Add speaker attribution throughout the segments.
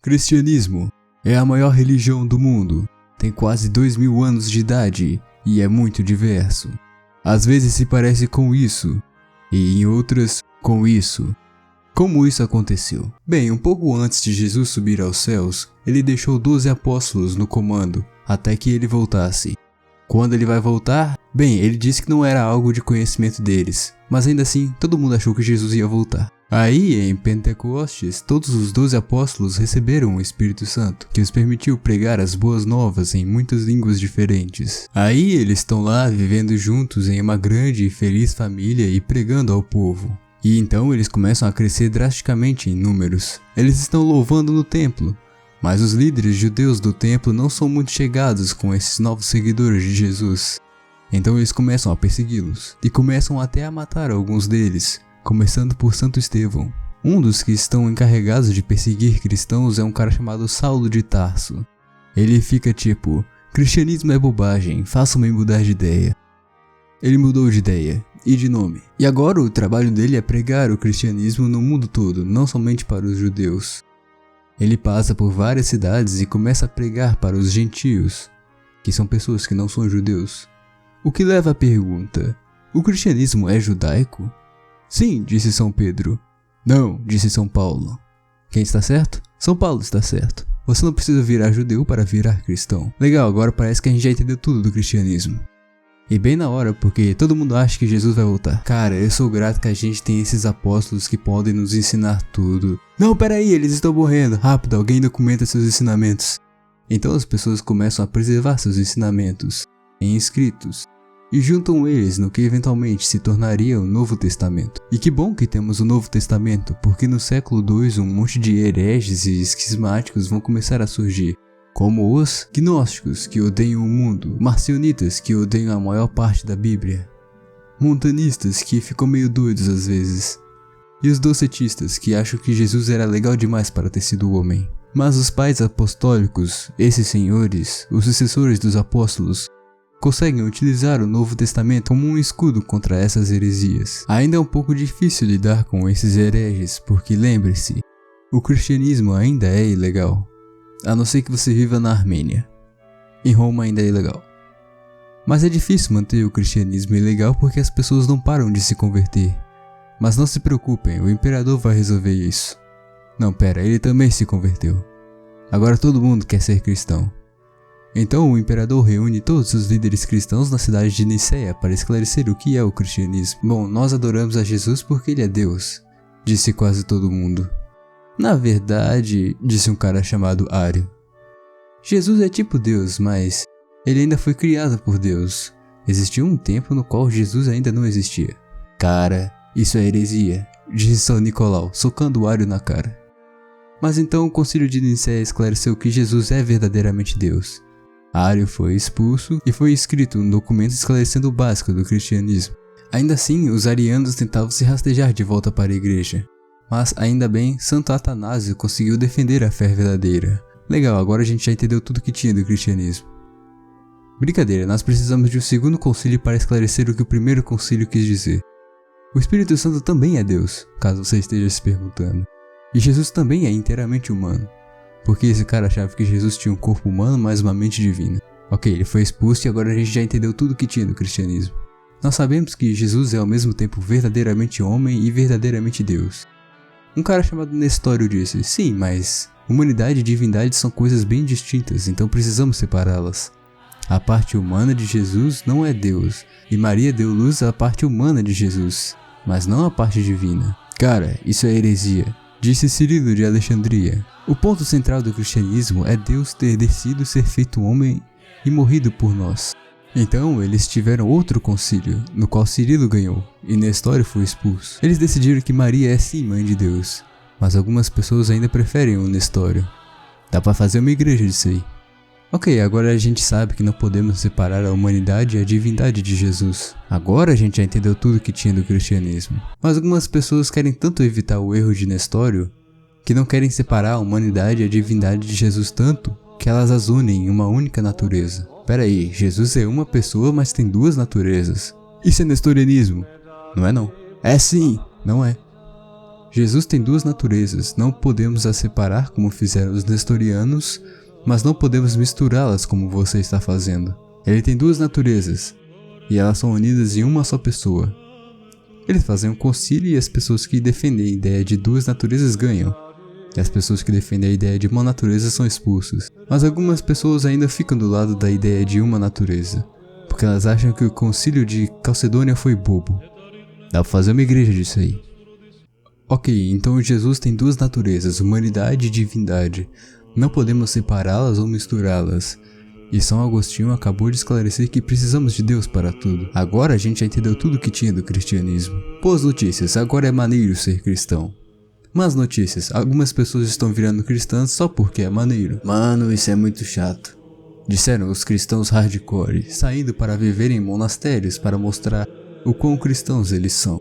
Speaker 1: Cristianismo é a maior religião do mundo, tem quase 2000 anos de idade e é muito diverso. Às vezes se parece com isso, e em outras com isso. Como isso aconteceu? Bem, um pouco antes de Jesus subir aos céus, ele deixou 12 apóstolos no comando, até que ele voltasse. Quando ele vai voltar? Bem, ele disse que não era algo de conhecimento deles, mas ainda assim, todo mundo achou que Jesus ia voltar. Aí, em Pentecostes, todos os 12 apóstolos receberam o Espírito Santo, que os permitiu pregar as boas novas em muitas línguas diferentes. Aí, eles estão lá vivendo juntos em uma grande e feliz família e pregando ao povo. E então eles começam a crescer drasticamente em números. Eles estão louvando no templo, mas os líderes judeus do templo não são muito chegados com esses novos seguidores de Jesus. Então eles começam a persegui-los, e começam até a matar alguns deles, começando por Santo Estevão. Um dos que estão encarregados de perseguir cristãos é um cara chamado Saulo de Tarso. Ele fica tipo, cristianismo é bobagem, façam-me mudar de ideia. Ele mudou de ideia e de nome. E agora o trabalho dele é pregar o cristianismo no mundo todo, não somente para os judeus. Ele passa por várias cidades e começa a pregar para os gentios, que são pessoas que não são judeus. O que leva à pergunta, o cristianismo é judaico? Sim, disse São Pedro. Não, disse São Paulo. Quem está certo? São Paulo está certo. Você não precisa virar judeu para virar cristão. Legal, agora parece que a gente já entendeu tudo do cristianismo. E bem na hora, porque todo mundo acha que Jesus vai voltar. Cara, eu sou grato que a gente tem esses apóstolos que podem nos ensinar tudo. Não, peraí, eles estão morrendo. Rápido, alguém documenta seus ensinamentos. Então as pessoas começam a preservar seus ensinamentos em escritos e juntam eles no que eventualmente se tornaria o Novo Testamento. E que bom que temos o Novo Testamento, porque no século II um monte de hereges e esquismáticos vão começar a surgir. Como os gnósticos, que odeiam o mundo, marcionitas, que odeiam a maior parte da Bíblia, montanistas, que ficam meio doidos às vezes, e os docetistas, que acham que Jesus era legal demais para ter sido homem. Mas os pais apostólicos, esses senhores, os sucessores dos apóstolos, conseguem utilizar o Novo Testamento como um escudo contra essas heresias. Ainda é um pouco difícil lidar com esses hereges, porque lembre-se, o cristianismo ainda é ilegal. A não ser que você viva na Armênia. Em Roma ainda é ilegal. Mas é difícil manter o cristianismo ilegal porque as pessoas não param de se converter. Mas não se preocupem, o imperador vai resolver isso. Não, pera, ele também se converteu. Agora todo mundo quer ser cristão. Então o imperador reúne todos os líderes cristãos na cidade de Niceia para esclarecer o que é o cristianismo. Bom, nós adoramos a Jesus porque ele é Deus, disse quase todo mundo. Na verdade, disse um cara chamado Ário, Jesus é tipo Deus, mas ele ainda foi criado por Deus. Existiu um tempo no qual Jesus ainda não existia. Cara, isso é heresia, disse São Nicolau, socando o Ário na cara. Mas então o concílio de Nicéia esclareceu que Jesus é verdadeiramente Deus. Ário foi expulso e foi escrito um documento esclarecendo o básico do cristianismo. Ainda assim, os arianos tentavam se rastejar de volta para a igreja. Mas ainda bem, Santo Atanásio conseguiu defender a fé verdadeira. Legal, agora a gente já entendeu tudo que tinha do cristianismo. Brincadeira, nós precisamos de um segundo concílio para esclarecer o que o primeiro concílio quis dizer. O Espírito Santo também é Deus, caso você esteja se perguntando. E Jesus também é inteiramente humano. Porque esse cara achava que Jesus tinha um corpo humano, mas uma mente divina. Ok, ele foi expulso e agora a gente já entendeu tudo que tinha do cristianismo. Nós sabemos que Jesus é ao mesmo tempo verdadeiramente homem e verdadeiramente Deus. Um cara chamado Nestório disse, sim, mas humanidade e divindade são coisas bem distintas, então precisamos separá-las. A parte humana de Jesus não é Deus, e Maria deu luz à parte humana de Jesus, mas não à parte divina. Cara, isso é heresia, disse Cirilo de Alexandria. O ponto central do cristianismo é Deus ter decidido ser feito homem e morrido por nós. Então eles tiveram outro concílio, no qual Cirilo ganhou, e Nestório foi expulso. Eles decidiram que Maria é sim mãe de Deus, mas algumas pessoas ainda preferem o Nestório. Dá pra fazer uma igreja disso aí. Ok, agora a gente sabe que não podemos separar a humanidade e a divindade de Jesus. Agora a gente já entendeu tudo que tinha do cristianismo. Mas algumas pessoas querem tanto evitar o erro de Nestório, que não querem separar a humanidade e a divindade de Jesus tanto, que elas as unem em uma única natureza. Pera aí, Jesus é uma pessoa, mas tem duas naturezas. Isso é nestorianismo? Não é não. É sim, não é. Jesus tem duas naturezas, não podemos as separar como fizeram os nestorianos, mas não podemos misturá-las como você está fazendo. Ele tem duas naturezas, e elas são unidas em uma só pessoa. Eles fazem um concílio e as pessoas que defendem a ideia de duas naturezas ganham, e as pessoas que defendem a ideia de uma natureza são expulsas. Mas algumas pessoas ainda ficam do lado da ideia de uma natureza, porque elas acham que o concílio de Calcedônia foi bobo. Dá pra fazer uma igreja disso aí. Ok, então Jesus tem duas naturezas, humanidade e divindade. Não podemos separá-las ou misturá-las. E São Agostinho acabou de esclarecer que precisamos de Deus para tudo. Agora a gente já entendeu tudo que tinha do cristianismo. Boas notícias, agora é maneiro ser cristão. Más notícias, algumas pessoas estão virando cristãs só porque é maneiro. Mano, isso é muito chato. Disseram os cristãos hardcore, saindo para viver em monastérios para mostrar o quão cristãos eles são.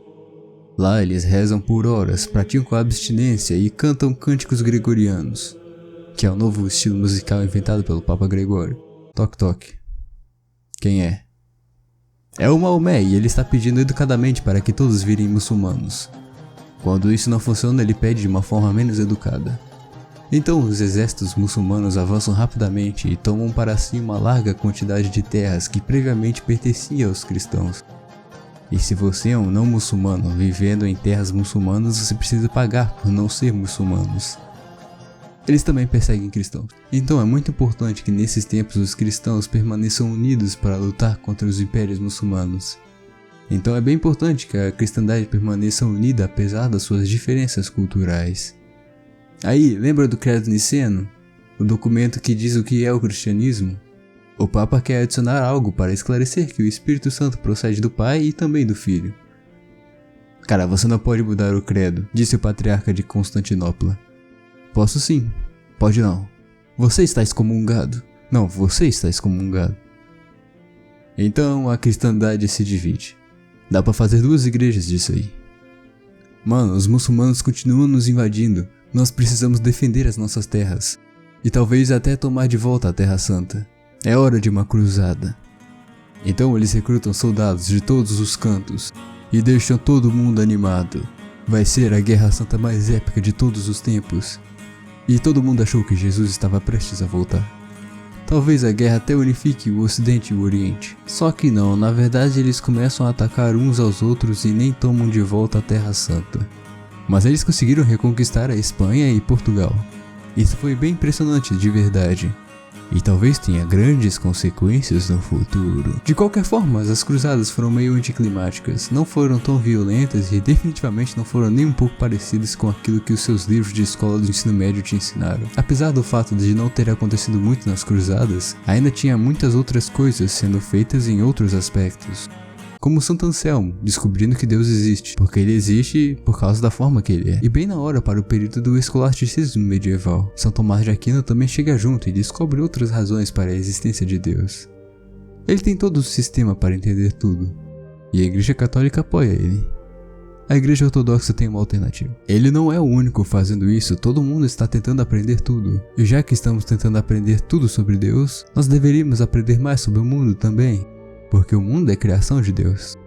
Speaker 1: Lá eles rezam por horas, praticam abstinência e cantam cânticos gregorianos, que é o novo estilo musical inventado pelo Papa Gregório. Toque toque. Quem é? É o Maomé e ele está pedindo educadamente para que todos virem muçulmanos. Quando isso não funciona, ele pede de uma forma menos educada. Então os exércitos muçulmanos avançam rapidamente e tomam para si uma larga quantidade de terras que previamente pertenciam aos cristãos. E se você é um não muçulmano vivendo em terras muçulmanas, você precisa pagar por não ser muçulmanos. Eles também perseguem cristãos. Então é muito importante que nesses tempos os cristãos permaneçam unidos para lutar contra os impérios muçulmanos. Então é bem importante que a cristandade permaneça unida apesar das suas diferenças culturais. Aí, lembra do Credo Niceno? O documento que diz o que é o cristianismo? O Papa quer adicionar algo para esclarecer que o Espírito Santo procede do Pai e também do Filho. Cara, você não pode mudar o credo, disse o patriarca de Constantinopla. Posso sim. Pode não. Você está excomungado. Não, você está excomungado. Então a cristandade se divide. Dá pra fazer duas igrejas disso aí. Mano, os muçulmanos continuam nos invadindo. Nós precisamos defender as nossas terras. E talvez até tomar de volta a Terra Santa. É hora de uma cruzada. Então eles recrutam soldados de todos os cantos e deixam todo mundo animado. Vai ser a Guerra Santa mais épica de todos os tempos. E todo mundo achou que Jesus estava prestes a voltar. Talvez a guerra até unifique o Ocidente e o Oriente. Só que não, na verdade eles começam a atacar uns aos outros e nem tomam de volta a Terra Santa. Mas eles conseguiram reconquistar a Espanha e Portugal. Isso foi bem impressionante de verdade. E talvez tenha grandes consequências no futuro. De qualquer forma, as cruzadas foram meio anticlimáticas, não foram tão violentas e definitivamente não foram nem um pouco parecidas com aquilo que os seus livros de escola do ensino médio te ensinaram. Apesar do fato de não ter acontecido muito nas cruzadas, ainda tinha muitas outras coisas sendo feitas em outros aspectos. Como Santo Anselmo, descobrindo que Deus existe, porque ele existe por causa da forma que ele é. E bem na hora para o período do escolasticismo medieval, São Tomás de Aquino também chega junto e descobre outras razões para a existência de Deus. Ele tem todo o sistema para entender tudo, e a Igreja Católica apoia ele. A Igreja Ortodoxa tem uma alternativa. Ele não é o único fazendo isso, todo mundo está tentando aprender tudo. E já que estamos tentando aprender tudo sobre Deus, nós deveríamos aprender mais sobre o mundo também. Porque o mundo é criação de Deus.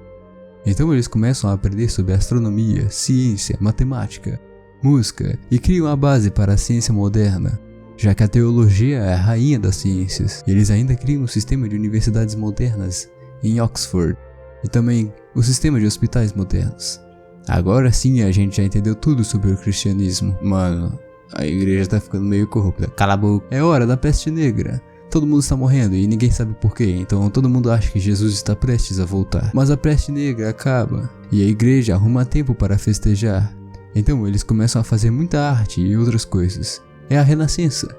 Speaker 1: Então eles começam a aprender sobre astronomia, ciência, matemática, música e criam a base para a ciência moderna, já que a teologia é a rainha das ciências. E eles ainda criam um sistema de universidades modernas em Oxford e também o sistema de hospitais modernos. Agora sim a gente já entendeu tudo sobre o cristianismo. Mano, a igreja tá ficando meio corrupta. Cala a boca. É hora da peste negra. Todo mundo está morrendo e ninguém sabe porquê, então todo mundo acha que Jesus está prestes a voltar. Mas a peste negra acaba e a igreja arruma tempo para festejar. Então eles começam a fazer muita arte e outras coisas. É a renascença.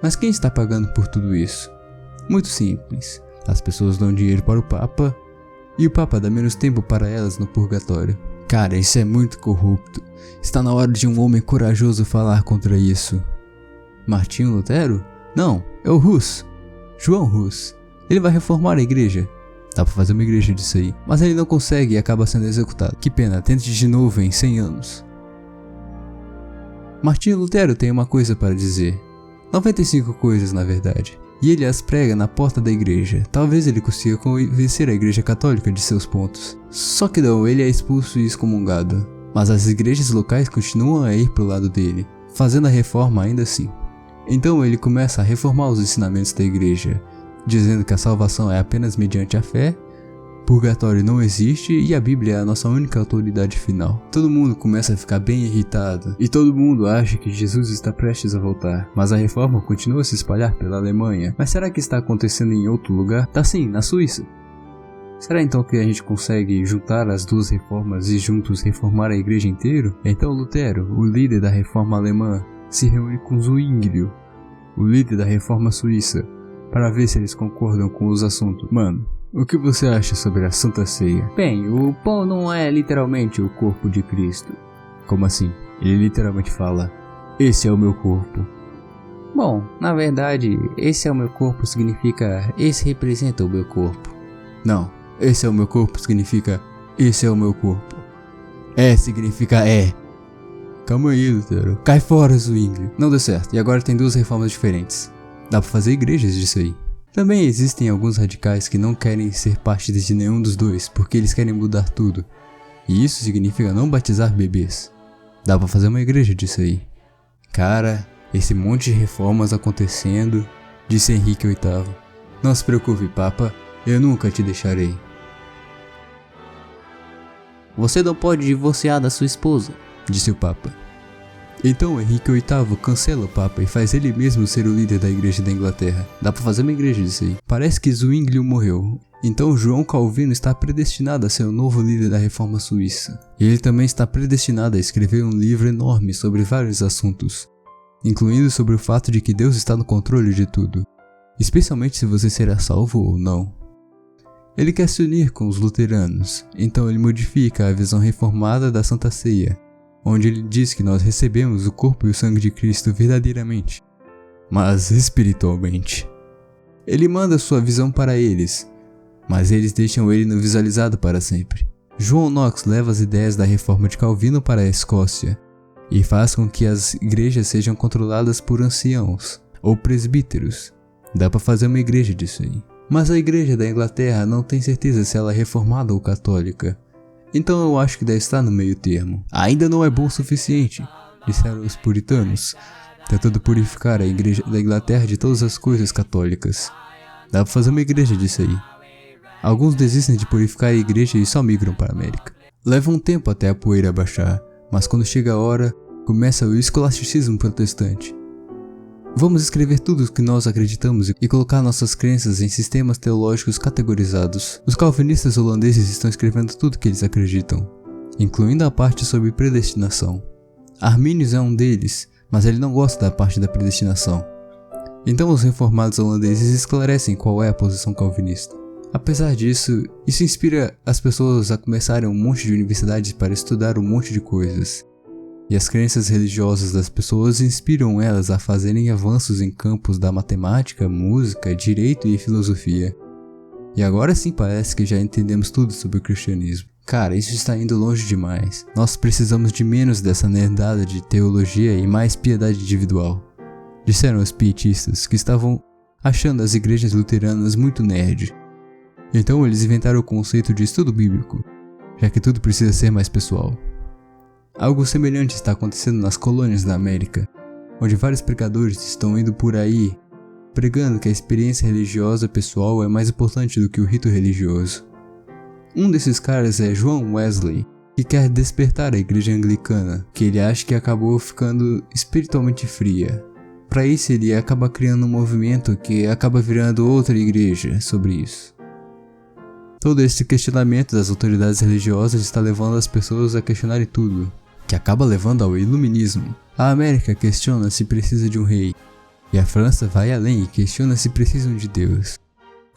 Speaker 1: Mas quem está pagando por tudo isso? Muito simples. As pessoas dão dinheiro para o Papa e o Papa dá menos tempo para elas no purgatório. Cara, isso é muito corrupto. Está na hora de um homem corajoso falar contra isso. Martinho Lutero? Não, é o Hus, João Hus. Ele vai reformar a igreja. Dá pra fazer uma igreja disso aí. Mas ele não consegue e acaba sendo executado. Que pena, tente de novo em 100 anos. Martinho Lutero tem uma coisa para dizer. 95 coisas na verdade. E ele as prega na porta da igreja. Talvez ele consiga convencer a igreja católica de seus pontos. Só que não, ele é expulso e excomungado. mas as igrejas locais continuam a ir pro lado dele, fazendo a reforma ainda assim. Então ele começa a reformar os ensinamentos da igreja, dizendo que a salvação é apenas mediante a fé, purgatório não existe e a Bíblia é a nossa única autoridade final. Todo mundo começa a ficar bem irritado e todo mundo acha que Jesus está prestes a voltar, mas a reforma continua a se espalhar pela Alemanha. Mas será que está acontecendo em outro lugar? Tá sim, na Suíça. Será então que a gente consegue juntar as duas reformas e juntos reformar a igreja inteira? Então Lutero, o líder da reforma alemã, se reúne com Zwinglio, o líder da reforma suíça, para ver se eles concordam com os assuntos. Mano, o que você acha sobre a Santa Ceia? Bem, o pão não é literalmente o corpo de Cristo. Como assim? Ele literalmente fala, esse é o meu corpo. Bom, na verdade, esse é o meu corpo significa, esse representa o meu corpo. Não, esse é o meu corpo significa, esse é o meu corpo. É significa é. Calma aí, Lutero. Cai fora, Zwinglio. Não deu certo, e agora tem duas reformas diferentes. Dá pra fazer igrejas disso aí. Também existem alguns radicais que não querem ser parte de nenhum dos dois, porque eles querem mudar tudo. E isso significa não batizar bebês. Dá pra fazer uma igreja disso aí. Cara, esse monte de reformas acontecendo, disse Henrique VIII. Não se preocupe, Papa, eu nunca te deixarei. Você não pode divorciar da sua esposa, disse o Papa. Então Henrique VIII cancela o Papa e faz ele mesmo ser o líder da igreja da Inglaterra. Dá pra fazer uma igreja disso aí. Parece que Zwinglio morreu, então João Calvino está predestinado a ser o novo líder da reforma suíça. E ele também está predestinado a escrever um livro enorme sobre vários assuntos, incluindo sobre o fato de que Deus está no controle de tudo, especialmente se você será salvo ou não. Ele quer se unir com os luteranos, então ele modifica a visão reformada da Santa Ceia, onde ele diz que nós recebemos o corpo e o sangue de Cristo verdadeiramente, mas espiritualmente. Ele manda sua visão para eles, mas eles deixam ele no visualizado para sempre. João Knox leva as ideias da reforma de Calvino para a Escócia e faz com que as igrejas sejam controladas por anciãos ou presbíteros. Dá para fazer uma igreja disso aí. Mas a igreja da Inglaterra não tem certeza se ela é reformada ou católica. Então eu acho que deve estar no meio termo. Ainda não é bom o suficiente, disseram os puritanos, tentando purificar a igreja da Inglaterra de todas as coisas católicas. Dá pra fazer uma igreja disso aí. Alguns desistem de purificar a igreja e só migram para a América. Leva um tempo até a poeira baixar, mas quando chega a hora, começa o escolasticismo protestante. Vamos escrever tudo o que nós acreditamos e colocar nossas crenças em sistemas teológicos categorizados. Os calvinistas holandeses estão escrevendo tudo o que eles acreditam, incluindo a parte sobre predestinação. Arminius é um deles, mas ele não gosta da parte da predestinação. Então os reformados holandeses esclarecem qual é a posição calvinista. Apesar disso, isso inspira as pessoas a começarem um monte de universidades para estudar um monte de coisas. E as crenças religiosas das pessoas inspiram elas a fazerem avanços em campos da matemática, música, direito e filosofia. E agora sim parece que já entendemos tudo sobre o cristianismo. Cara, isso está indo longe demais. Nós precisamos de menos dessa nerdada de teologia e mais piedade individual, disseram os pietistas, que estavam achando as igrejas luteranas muito nerd. Então eles inventaram o conceito de estudo bíblico, já que tudo precisa ser mais pessoal. Algo semelhante está acontecendo nas colônias da América, onde vários pregadores estão indo por aí pregando que a experiência religiosa pessoal é mais importante do que o rito religioso. Um desses caras é João Wesley, que quer despertar a igreja anglicana, que ele acha que acabou ficando espiritualmente fria. Para isso ele acaba criando um movimento que acaba virando outra igreja sobre isso. Todo esse questionamento das autoridades religiosas está levando as pessoas a questionarem tudo, que acaba levando ao iluminismo. A América questiona se precisa de um rei, e a França vai além e questiona se precisam de Deus.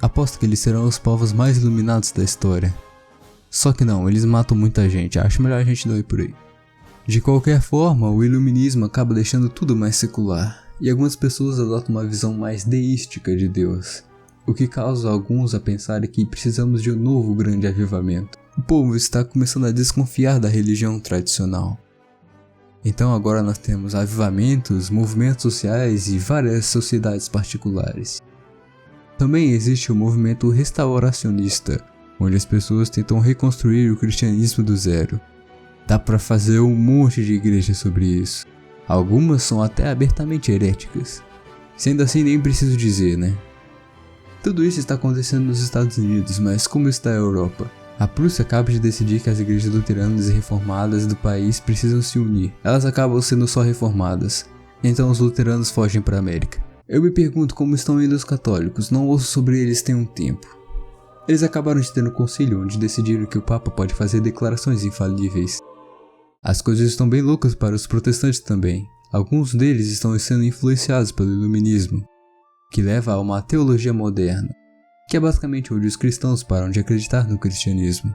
Speaker 1: Aposto que eles serão os povos mais iluminados da história. Só que não, eles matam muita gente, acho melhor a gente não ir por aí. De qualquer forma, o iluminismo acaba deixando tudo mais secular, e algumas pessoas adotam uma visão mais deística de Deus, o que causa alguns a pensarem que precisamos de um novo grande avivamento. O povo está começando a desconfiar da religião tradicional. Então agora nós temos avivamentos, movimentos sociais e várias sociedades particulares. Também existe o movimento restauracionista, onde as pessoas tentam reconstruir o cristianismo do zero. Dá pra fazer um monte de igrejas sobre isso. Algumas são até abertamente heréticas. Sendo assim, nem preciso dizer, né? Tudo isso está acontecendo nos Estados Unidos, mas como está a Europa? A Prússia acaba de decidir que as igrejas luteranas e reformadas do país precisam se unir. Elas acabam sendo só reformadas, então os luteranos fogem para a América. Eu me pergunto como estão indo os católicos, não ouço sobre eles tem um tempo. Eles acabaram de ter um concílio onde decidiram que o Papa pode fazer declarações infalíveis. As coisas estão bem loucas para os protestantes também. Alguns deles estão sendo influenciados pelo iluminismo, que leva a uma teologia moderna, que é basicamente onde os cristãos param de acreditar no cristianismo.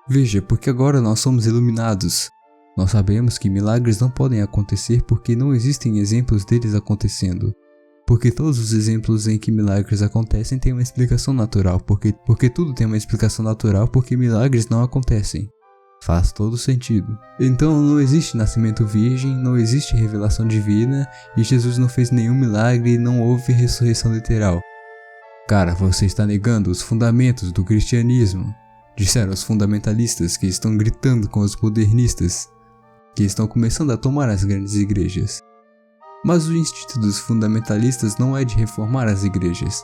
Speaker 1: Veja, porque agora nós somos iluminados. Nós sabemos que milagres não podem acontecer porque não existem exemplos deles acontecendo. Porque todos os exemplos em que milagres acontecem têm uma explicação natural, porque tudo tem uma explicação natural porque milagres não acontecem. Faz todo sentido. Então não existe nascimento virgem, não existe revelação divina, e Jesus não fez nenhum milagre e não houve ressurreição literal. Cara, você está negando os fundamentos do cristianismo, disseram os fundamentalistas que estão gritando com os modernistas, que estão começando a tomar as grandes igrejas. Mas o instinto dos fundamentalistas não é de reformar as igrejas.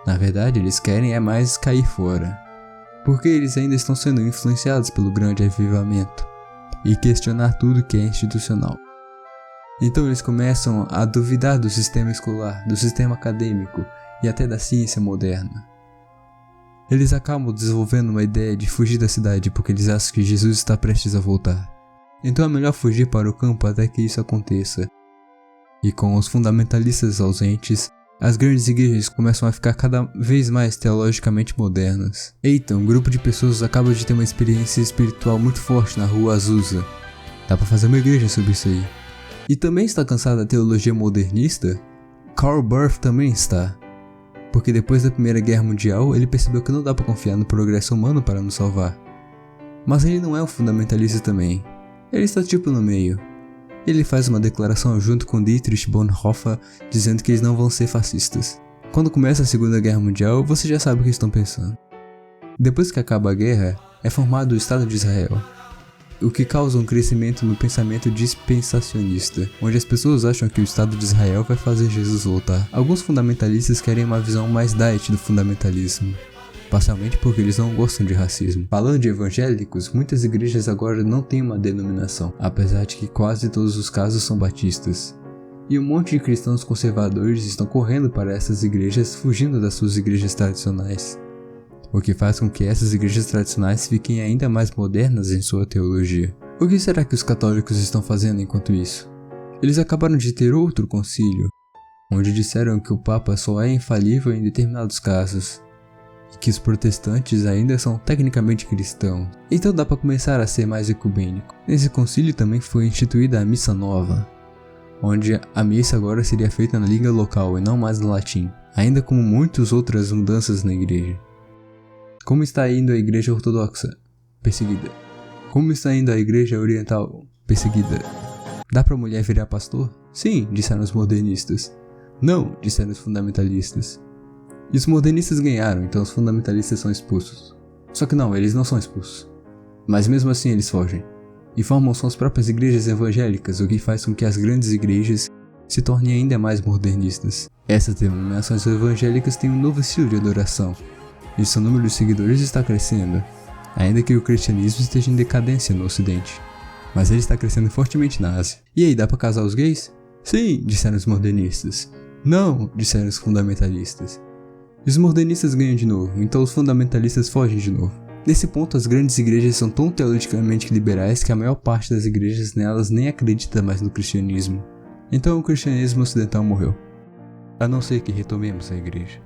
Speaker 1: Na verdade, eles querem é mais cair fora. Porque eles ainda estão sendo influenciados pelo grande avivamento e questionar tudo que é institucional. Então eles começam a duvidar do sistema escolar, do sistema acadêmico e até da ciência moderna. Eles acabam desenvolvendo uma ideia de fugir da cidade porque eles acham que Jesus está prestes a voltar. Então é melhor fugir para o campo até que isso aconteça. E com os fundamentalistas ausentes, as grandes igrejas começam a ficar cada vez mais teologicamente modernas. Eita, um grupo de pessoas acaba de ter uma experiência espiritual muito forte na rua Azusa. Dá pra fazer uma igreja sobre isso aí. E também está cansado da teologia modernista? Karl Barth também está. Porque depois da Primeira Guerra Mundial, ele percebeu que não dá pra confiar no progresso humano para nos salvar. Mas ele não é um fundamentalista também. Ele está tipo no meio. Ele faz uma declaração junto com Dietrich Bonhoeffer dizendo que eles não vão ser fascistas. Quando começa a Segunda Guerra Mundial, você já sabe o que estão pensando. Depois que acaba a guerra, é formado o Estado de Israel, o que causa um crescimento no pensamento dispensacionista, onde as pessoas acham que o Estado de Israel vai fazer Jesus voltar. Alguns fundamentalistas querem uma visão mais diet do fundamentalismo, parcialmente porque eles não gostam de racismo. Falando de evangélicos, muitas igrejas agora não têm uma denominação, apesar de que quase todos os casos são batistas. E um monte de cristãos conservadores estão correndo para essas igrejas, fugindo das suas igrejas tradicionais. O que faz com que essas igrejas tradicionais fiquem ainda mais modernas em sua teologia. O que será que os católicos estão fazendo enquanto isso? Eles acabaram de ter outro concílio, onde disseram que o Papa só é infalível em determinados casos, e que os protestantes ainda são tecnicamente cristãos, então dá para começar a ser mais ecumênico. Nesse concílio também foi instituída a Missa Nova, onde a missa agora seria feita na língua local e não mais no latim, ainda como muitas outras mudanças na igreja. Como está indo a igreja ortodoxa? Perseguida. Como está indo a igreja oriental? Perseguida. Dá pra mulher virar pastor? Sim, disseram os modernistas. Não, disseram os fundamentalistas. E os modernistas ganharam, então os fundamentalistas são expulsos. Só que não, eles não são expulsos. Mas mesmo assim eles fogem. E formam suas próprias igrejas evangélicas, o que faz com que as grandes igrejas se tornem ainda mais modernistas. Essas denominações evangélicas têm um novo estilo de adoração, e seu número de seguidores está crescendo, ainda que o cristianismo esteja em decadência no ocidente. Mas ele está crescendo fortemente na Ásia. E aí, dá pra casar os gays? Sim, disseram os modernistas. Não, disseram os fundamentalistas. E os modernistas ganham de novo, então os fundamentalistas fogem de novo. Nesse ponto, as grandes igrejas são tão teologicamente liberais que a maior parte das igrejas nelas nem acredita mais no cristianismo. Então o cristianismo ocidental morreu. A não ser que retomemos a igreja.